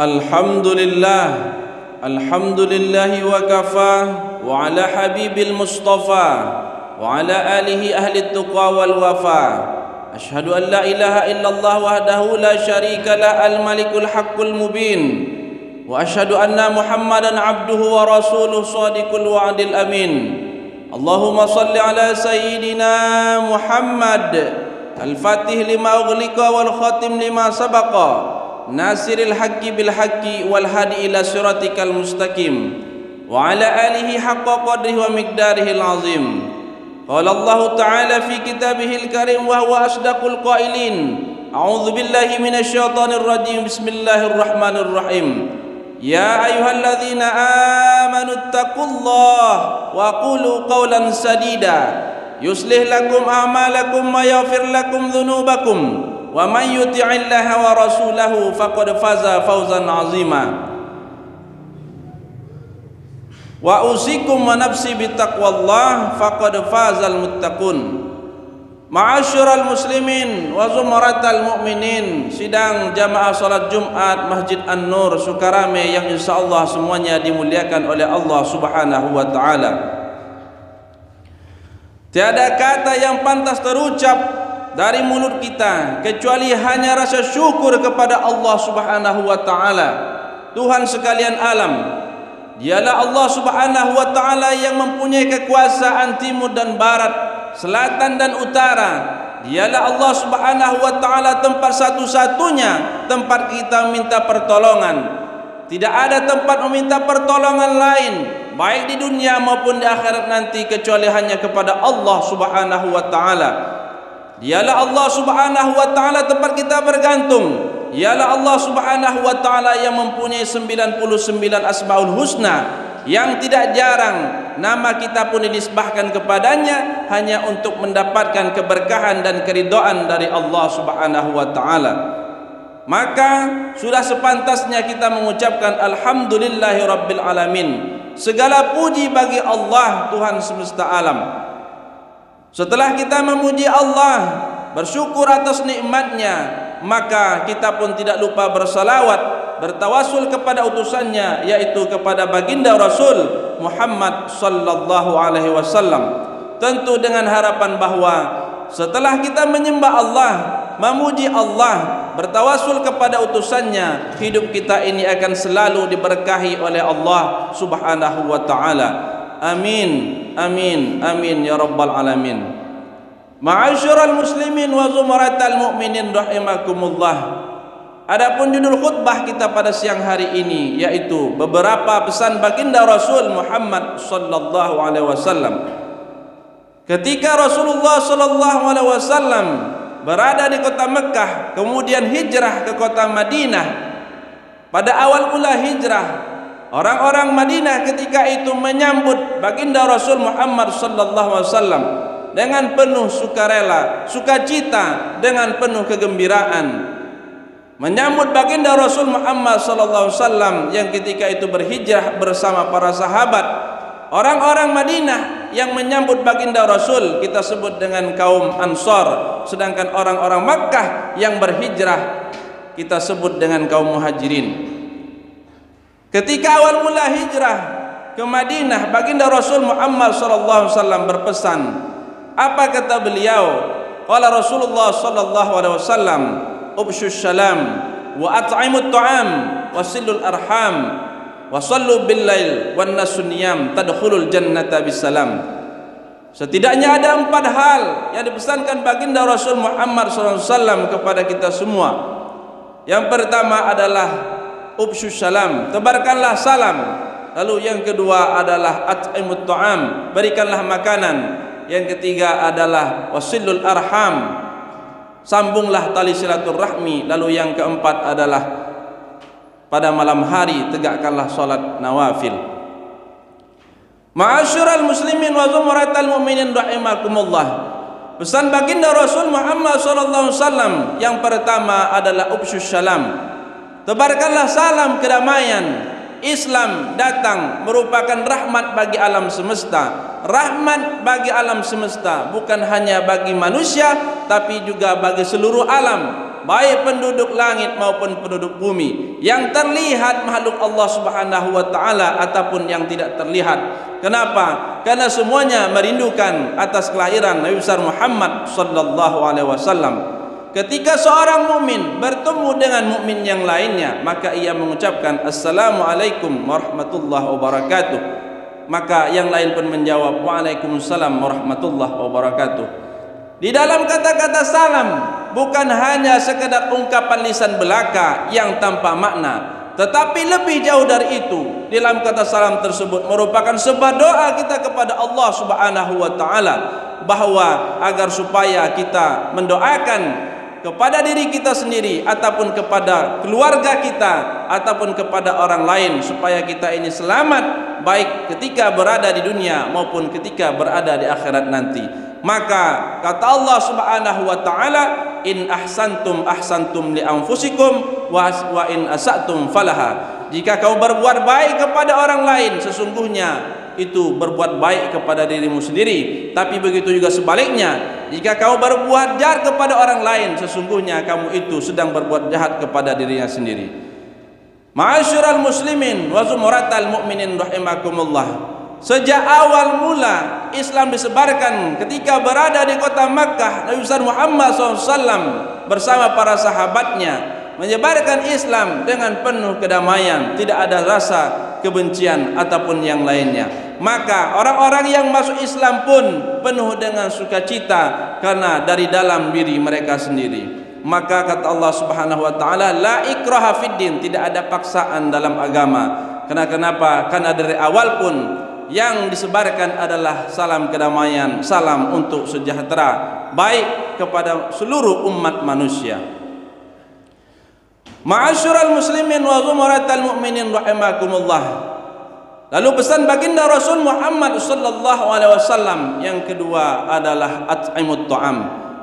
Alhamdulillah, alhamdulillahi wa kafa, wa ala habibil mustafa, wa ala alihi ahli tuqa wal wafa. Ashhadu an la ilaha illallah wahdahu la syarika la al-malikul haqqul mubin, wa ashhadu anna muhammadan abduhu wa rasuluh sadiqul wa'dil amin. Allahumma salli ala sayyidina Muhammad al-fatih lima ughliqa wal khatim lima sabaqa, nasiril haqqi bil haqqi wal hadi ila siratikal mustaqim, wa ala alihi haqqa qadrihi wa miqdarihil azim. Qala Allah ta'ala fi kitabihil karim wa huwa asdaqul qailin. A'udzu billahi minasy syaithanir rajim. Bismillahirrahmanirrahim. Ya ayyuhalladzina amanu taqullaha wa qulu qawlan sadida yuslih lakum a'malakum wa yaghfir lakum dzunubakum wa man yuti'illaha wa rasulahu faqad faza fawzan 'azima. Wa usikum wa nafsi bittaqwallah faqad fazal muttaqun. Ma'asyiral muslimin wa zumratal mu'minin, sidang jamaah salat Jumat Masjid An-Nur Sukarame yang insyaallah semuanya dimuliakan oleh Allah Subhanahu wa taala. Tiada kata yang pantas terucap dari mulut kita kecuali hanya rasa syukur kepada Allah Subhanahu wa taala, Tuhan sekalian alam. Dialah Allah Subhanahu wa taala yang mempunyai kekuasaan timur dan barat, selatan dan utara. Dialah Allah Subhanahu wa taala tempat satu-satunya tempat kita minta pertolongan. Tidak ada tempat meminta pertolongan lain baik di dunia maupun di akhirat nanti kecuali hanya kepada Allah Subhanahu wa taala. Dialah Allah Subhanahu wa taala tempat kita bergantung. Dialah Allah Subhanahu wa taala yang mempunyai 99 asmaul husna yang tidak jarang nama kita pun dinisbahkan kepadanya hanya untuk mendapatkan keberkahan dan keridhaan dari Allah Subhanahu wa taala. Maka sudah sepantasnya kita mengucapkan alhamdulillahi rabbil alamin. Segala puji bagi Allah Tuhan semesta alam. Setelah kita memuji Allah, bersyukur atas nikmatnya, maka kita pun tidak lupa bersalawat, bertawasul kepada utusannya, yaitu kepada baginda Rasul Muhammad sallallahu alaihi wasallam. Tentu dengan harapan bahwa setelah kita menyembah Allah, memuji Allah, bertawasul kepada utusannya, hidup kita ini akan selalu diberkahi oleh Allah Subhanahu wa taala. Amin, amin, amin ya rabbal alamin. Ma'asyiral muslimin wa zumratal mu'minin rahimakumullah. Adapun judul khutbah kita pada siang hari ini yaitu beberapa pesan baginda Rasul Muhammad sallallahu alaihi wasallam. Ketika Rasulullah sallallahu alaihi wasallam berada di kota Mekah, kemudian hijrah ke kota Madinah. Pada awal mula hijrah, orang-orang Madinah ketika itu menyambut baginda Rasul Muhammad sallallahu alaihi wasallam dengan penuh sukarela, sukacita, dengan penuh kegembiraan. Menyambut baginda Rasul Muhammad sallallahu alaihi wasallam yang ketika itu berhijrah bersama para sahabat. Orang-orang Madinah yang menyambut baginda Rasul kita sebut dengan kaum Ansar, sedangkan orang-orang Makkah yang berhijrah kita sebut dengan kaum Muhajirin. Ketika awal mula hijrah ke Madinah, baginda Rasul Muhammad sallallahu alaihi wasallam berpesan. Apa kata beliau? Qala Rasulullah sallallahu alaihi wasallam, "Ubshus salam wa at'imut ta'am wa silul arham wa sallu bil lail wan nasun niyam tadkhulul jannata bisalam." Setidaknya ada 4 hal yang dipesankan baginda Rasul Muhammad sallallahu alaihi wasallam kepada kita semua. Yang pertama adalah ubshus salam, tebarkanlah salam. Lalu yang kedua adalah at'imut ta'am, berikanlah makanan. Yang ketiga adalah wasilul arham, sambunglah tali silaturahmi. Lalu yang keempat adalah pada malam hari tegakkanlah salat nawafil. Ma'asyiral muslimin wa zumratal mu'minin rahimakumullah. Pesan baginda Rasul Muhammad sallallahu alaihi wasallam yang pertama adalah ubsyus salam. Tebarkanlah salam kedamaian. Islam datang merupakan rahmat bagi alam semesta. Rahmat bagi alam semesta bukan hanya bagi manusia tapi juga bagi seluruh alam. baik penduduk langit maupun penduduk bumi, yang terlihat makhluk Allah Subhanahu wa taala ataupun yang tidak terlihat. Kenapa? Karena semuanya merindukan atas kelahiran Nabi besar Muhammad sallallahu alaihi wasallam. Ketika seorang mukmin bertemu dengan mukmin yang lainnya, maka ia mengucapkan assalamualaikum warahmatullahi wabarakatuh. Maka yang lain pun menjawab waalaikumsalam warahmatullahi wabarakatuh. Di dalam kata-kata salam bukan hanya sekedar ungkapan lisan belaka yang tanpa makna, tetapi lebih jauh dari itu. Dalam kata salam tersebut merupakan sebuah doa kita kepada Allah Subhanahu wa taala, bahwa agar supaya kita mendoakan kepada diri kita sendiri ataupun kepada keluarga kita ataupun kepada orang lain, supaya kita ini selamat baik ketika berada di dunia maupun ketika berada di akhirat nanti. Maka kata Allah Subhanahu wa taala, in ahsantum ahsantum li anfusikum wa in asatum falaha. Jika kau berbuat baik kepada orang lain, sesungguhnya itu berbuat baik kepada dirimu sendiri. Tapi begitu juga sebaliknya, jika kau berbuat jahat kepada orang lain, sesungguhnya kamu itu sedang berbuat jahat kepada dirinya sendiri. Ma'asyiral muslimin wa zumratal mu'minin rahimakumullah. Sejak awal mula Islam disebarkan ketika berada di kota Makkah, Nabi besar Muhammad SAW bersama para sahabatnya menyebarkan Islam dengan penuh kedamaian, tidak ada rasa kebencian ataupun yang lainnya. Maka orang-orang yang masuk Islam pun penuh dengan sukacita karena dari dalam diri mereka sendiri. Maka kata Allah Subhanahu wa taala, la ikraha fid din, tidak ada paksaan dalam agama. Kenapa? Karena dari awal pun yang disebarkan adalah salam kedamaian, salam untuk sejahtera baik kepada seluruh umat manusia. Ma'asyiral muslimin wa zumratal mu'minin rahimakumullah. Lalu pesan baginda Rasul Muhammad sallallahu alaihi wasallam yang kedua adalah at'imut ta'am,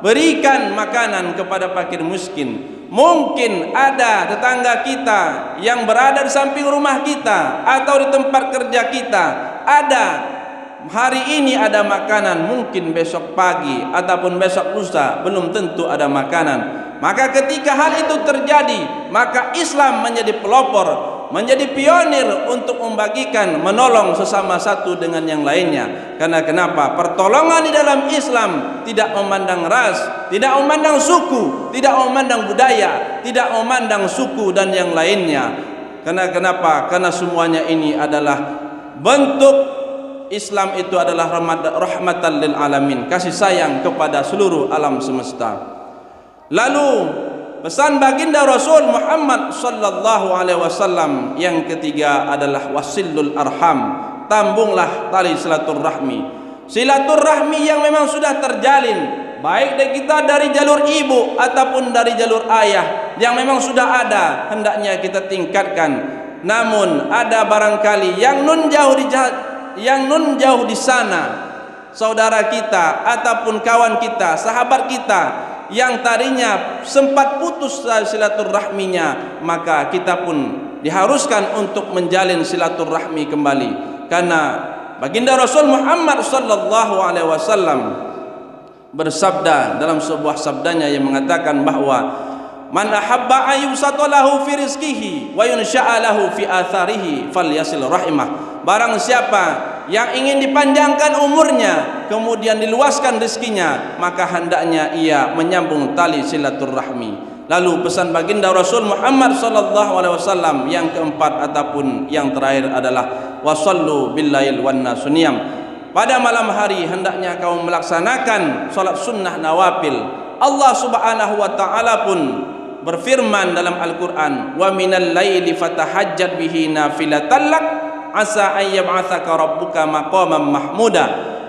berikan makanan kepada fakir miskin. Mungkin ada tetangga kita yang berada di samping rumah kita atau di tempat kerja kita, ada hari ini ada makanan, mungkin besok pagi ataupun besok lusa belum tentu ada makanan. Maka ketika hal itu terjadi, maka Islam menjadi pelopor, menjadi pionir untuk membagikan, menolong sesama satu dengan yang lainnya. Karena kenapa? Pertolongan di dalam Islam tidak memandang ras, tidak memandang suku, tidak memandang budaya, tidak memandang suku dan yang lainnya. Karena kenapa? Karena semuanya ini adalah bentuk Islam, itu adalah rahmatan lil alamin, kasih sayang kepada seluruh alam semesta. Lalu pesan baginda Rasul Muhammad sallallahu alaihi wasallam yang ketiga adalah wasilul arham, tambunglah tali silaturahmi. Silaturahmi yang memang sudah terjalin baik dari kita dari jalur ibu ataupun dari jalur ayah, yang memang sudah ada, hendaknya kita tingkatkan. Namun ada barangkali yang nun jauh di sana, saudara kita ataupun kawan kita, sahabat kita yang tadinya sempat putus silaturahminya, maka kita pun diharuskan untuk menjalin silaturahmi kembali. Karena baginda Rasul Muhammad sallallahu alaihi wasallam bersabda dalam sebuah sabdanya yang mengatakan bahwa man ahabba ayyusata lahu fi rizqihi wa yunsha'a lahu fi atharihi falyasil rahimah. Barang siapa yang ingin dipanjangkan umurnya kemudian diluaskan rezekinya, maka hendaknya ia menyambung tali silaturahmi. Lalu pesan baginda Rasul Muhammad sallallahu alaihi wasallam yang keempat ataupun yang terakhir adalah wasallu billail wan nasuniyam. Pada malam hari hendaknya kaum melaksanakan salat sunnah nawafil. Allah Subhanahu wa taala pun berfirman dalam Al-Qur'an, wa minal laili fatahajjat bihi nafilatan lak asa ayyab'atsaka rabbuka maqaman mahmuda.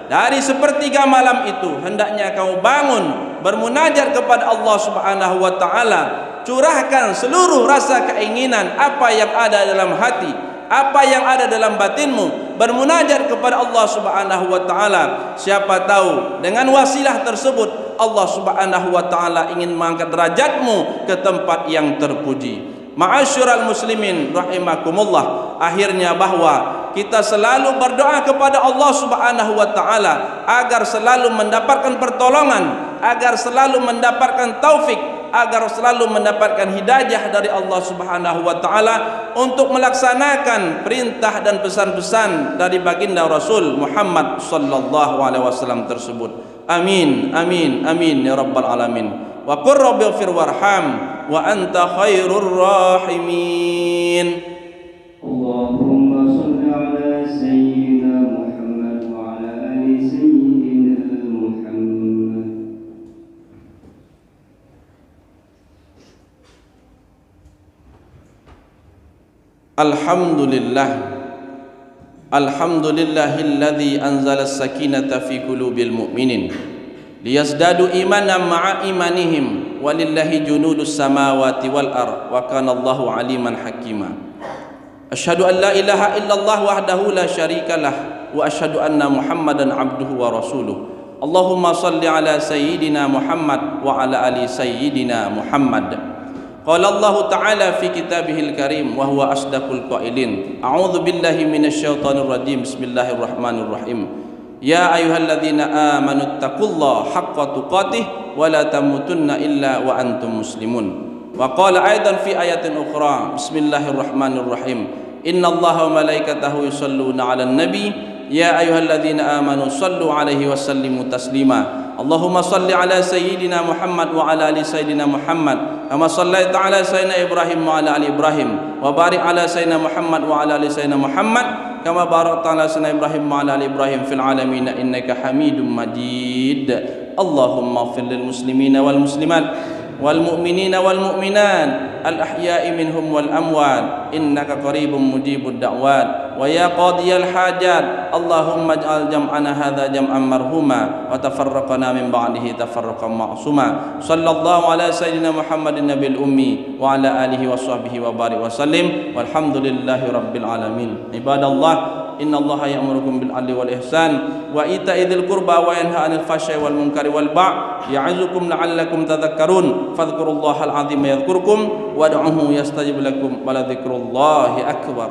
Dari sepertiga malam itu hendaknya kau bangun bermunajat kepada Allah Subhanahu wa taala, curahkan seluruh rasa keinginan apa yang ada dalam hati, apa yang ada dalam batinmu, bermunajat kepada Allah Subhanahu wa taala. Siapa tahu dengan wasilah tersebut Allah Subhanahu wa taala ingin mengangkat derajatmu ke tempat yang terpuji. Ma'asyiral muslimin rahimakumullah, akhirnya bahwa kita selalu berdoa kepada Allah Subhanahu wa taala agar selalu mendapatkan pertolongan, agar selalu mendapatkan taufik agar selalu mendapatkan hidayah dari Allah Subhanahu wa taala untuk melaksanakan perintah dan pesan-pesan dari baginda Rasul Muhammad sallallahu alaihi wasallam tersebut. Amin amin amin ya rabbal alamin. Wa qur rabbighfir warham wa anta khairur rahimin. Allahumma shalli ala sayyidina Muhammad wa ala ali sayyidina Muhammad. Alhamdulillah, alhamdulillahilladzi anzala as-sakinata fi qulubil mu'minin liyazdadu imanan ma'a imanihim walillahi junudus samawati wal ard wa kana Allahu aliman hakima. Asyhadu an la ilaha illallah wahdahu la syarikalah wa asyhadu anna Muhammadan abduhu wa rasuluh. Allahumma salli ala sayyidina Muhammad wa ala ali sayyidina Muhammad. Qala Allah Ta'ala fi kitabihil karim wa huwa asdaqul qailin. A'udzu billahi minasy syaithanir rajim. Bismillahirrahmanirrahim. Ya ayyuhalladzina amanu taqullaha haqqa tuqatih wa la tamutunna illa wa antum muslimun. Wa qala aidan fi ayatin ukhra. Bismillahirrahmanirrahim. Innallaha wa malaikatahu yusholluna 'alan nabi ya ayyuhalladzina amanu shallu 'alaihi wa sallimu taslima. Allahumma shalli 'ala sayyidina Muhammad wa 'ala ali sayyidina Muhammad kama shallaita 'ala sayyidina Ibrahim wa 'ala ali Ibrahim wa barik 'ala sayyidina Muhammad wa 'ala ali sayyidina Muhammad kama barakta 'ala sayyidina Ibrahim wa 'ala ali Ibrahim fil 'alamin innaka Hamidum Majid. Allahumma ighfir lil muslimina wal muslimat والمؤمنين والمؤمنات الأحياء منهم والأموات إنك قريب مجيب الدعوات ويا قاضي الحاجات اللهم اجعل جمعنا هذا جمعا مرحوما وتفرقنا من بعده تفرقا معصوما صلى الله على سيدنا محمد النبي الأمي وعلى آله وصحبه وبارك وسلم والحمد لله رب العالمين. عباد الله إن الله يأمركم بالعدل والإحسان وإيتاء ذي القربى وينهى عن الفحشاء والمنكر والبغي يعظكم لعلكم تذكرون فاذكروا الله العظيم يذكركم وادعوه يستجب لكم ولذكر الله أكبر.